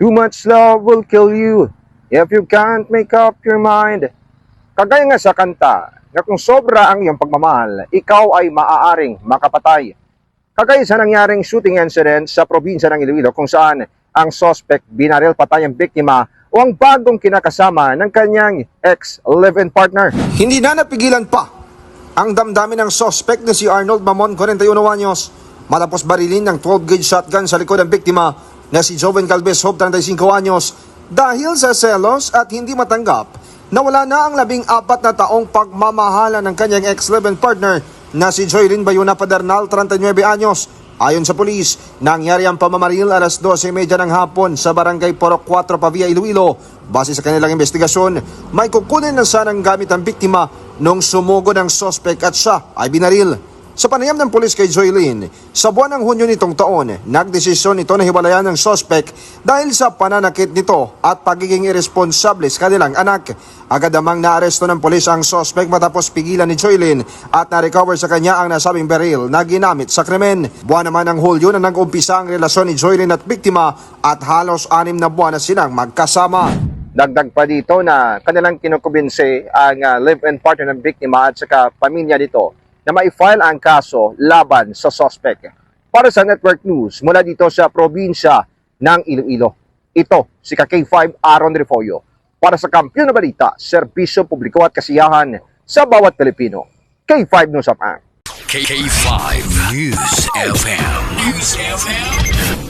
Too much love will kill you if you can't make up your mind. Kagaya nga sa kanta, na kung sobra ang iyong pagmamahal, ikaw ay maaaring makapatay. Kagaya sa nangyaring shooting incident sa probinsya ng Iloilo kung saan ang suspect binaril patay ang biktima o ang bagong kinakasama ng kanyang ex-live-in partner. Hindi na napigilan pa ang damdamin ng suspect na si Arnold Mamon, 41 anyos, matapos barilin ng 12-gauge shotgun sa likod ng biktima na si Joven Calves Hope, 35 anyos, dahil sa selos at hindi matanggap na wala na ang 14 na taong pagmamahala ng kanyang ex-live-in partner na si Joylyn Bayuna Padernal, 39 anyos. Ayon sa pulis, nangyari ang pamamaril alas 12:30 ng hapon sa barangay Porok 4, Pavia, Iloilo. Base sa kanilang investigasyon, may kukunin na sanang gamit ang biktima nung sumugod ang suspect at siya ay binaril. Sa panayam ng pulis kay Joylyn, sa buwan ng Hunyo nitong taon, nagdesisyon ito na hiwalayan ng suspect dahil sa pananakit nito at pagiging irresponsable sa kanilang anak. Agad namang naaresto ng pulis ang suspect matapos pigilan ni Joylyn at na-recover sa kanya ang nasabing baril na ginamit sa krimen. Buwan naman ng Hulyo na nag-umpisa ang relasyon ni Joylyn at biktima at halos 6 na buwan na silang magkasama. Dagdag pa dito na kanilang kinukubinsi ang live-in partner ng biktima at saka pamilya nito na ma-file ang kaso laban sa suspect. Para sa Network News, mula dito sa probinsya ng Iloilo, ito si K5 Aaron Refollo. Para sa Kampiyon na Balita, Serbisyo Publiko at Kasiyahan sa bawat Pilipino. K5 News FM. K5 News FM. News FM.